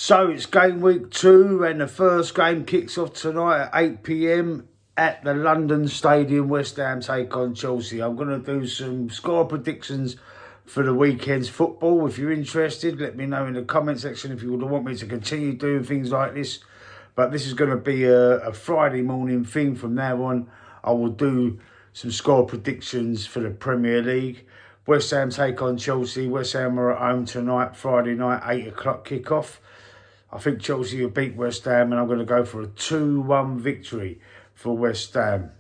So it's game week 2 and the first game kicks off tonight at 8 p.m. at the London Stadium. West Ham take on Chelsea. I'm going to do some score predictions for the weekend's football. If you're interested, let me know in the comment section if you would want me to continue doing things like this. But this is going to be a Friday morning thing from now on. I will do some score predictions for the Premier League. West Ham take on Chelsea. West Ham are at home tonight, Friday night, 8 o'clock kickoff. I think Chelsea will beat West Ham, and I'm going to go for a 2-1 victory for West Ham.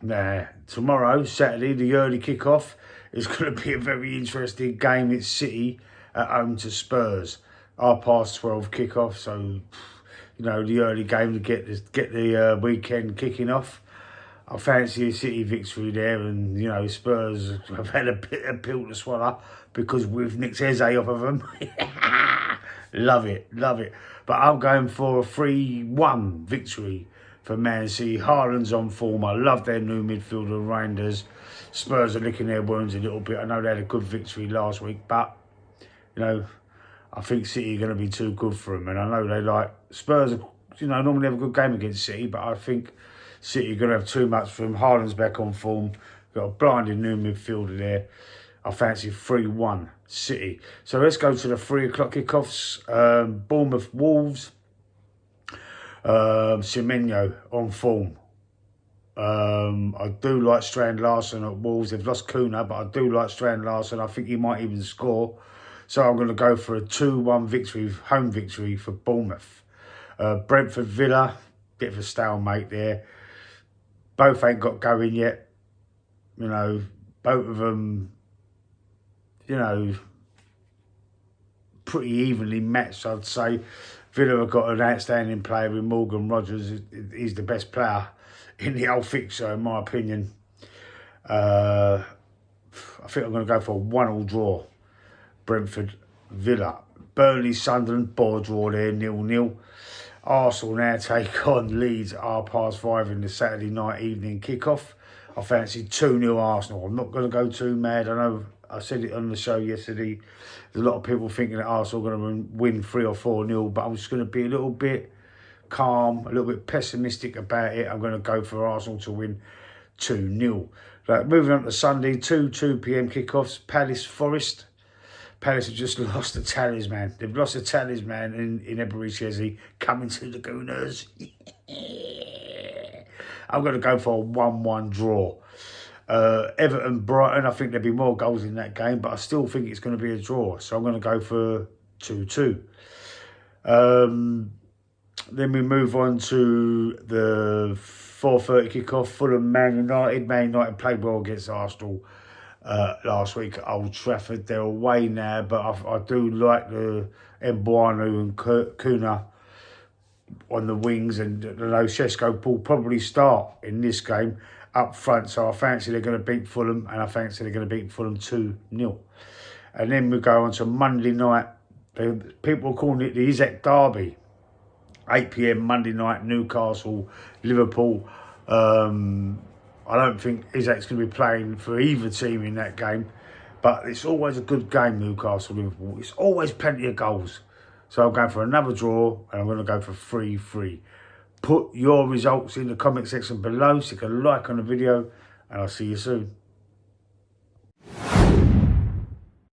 Now, tomorrow, Saturday, the early kickoff is going to be a very interesting game. It's City at home to Spurs. 12:30 kickoff, so you know the early game to get the weekend kicking off. I fancy a City victory there, and you know Spurs have had a bit of pill to swallow because we've nicked Eze off of them. Love it, love it. But I'm going for a 3-1 victory for Man City. Haaland's on form. I love their new midfielder, Reinders. Spurs are licking their wounds a little bit. I know they had a good victory last week, but you know, I think City are going to be too good for them. And I know they like Spurs. You know, normally have a good game against City, but I think City are going to have too much for them. Haaland's back on form. Got a blinding new midfielder there. I fancy 3-1 City. So let's go to the 3 o'clock kickoffs. Bournemouth Wolves. Semenyo on form. I do like Strand Larsen at Wolves. They've lost Kuna, but I do like Strand Larsen. I think he might even score. So I'm going to go for a 2-1 victory, home victory for Bournemouth. Brentford Villa, bit of a stalemate there. Both ain't got going yet. You know, both of them, you know, pretty evenly matched, I'd say. Villa have got an outstanding player in Morgan Rogers. He's the best player in the whole fixture, in my opinion. I think I'm going to go for a 1-1 draw. Brentford Villa. Burnley Sunderland, bore draw there, 0-0. Arsenal now take on Leeds at 5:30 in the Saturday night evening kickoff. I fancy 2-0 Arsenal. I'm not going to go too mad. I know I said it on the show yesterday. There's a lot of people thinking that Arsenal are going to win 3 or 4-0, but I'm just going to be a little bit calm, a little bit pessimistic about it. I'm going to go for Arsenal to win 2-0. Right, moving on to Sunday, 2 p.m. kickoffs. Palace Forest. Palace have just lost the talisman. They've lost the talisman in Eberechi coming to the Gooners. I'm going to go for a 1-1 draw. Everton Brighton, I think there'll be more goals in that game, but I still think it's going to be a draw. So I'm going to go for 2-2. Then we move on to the 4:30 kickoff. Fulham Man United. Man United played well against Arsenal last week at Old Trafford. They're away now, but I do like the Mbuanu and Kuna on the wings, and I know Šeško will probably start in this game up front. So I fancy they're going to beat Fulham, and I fancy they're going to beat Fulham 2-0. And then we go on to Monday night. People are calling it the Isaac Derby. 8 p.m. Monday night, Newcastle, Liverpool. I don't think Isaac's going to be playing for either team in that game. But it's always a good game, Newcastle, Liverpool. It's always plenty of goals. So I'm going for another draw, and I'm going to go for 3-3. Put your results in the comment section below, stick a like on the video, and I'll see you soon.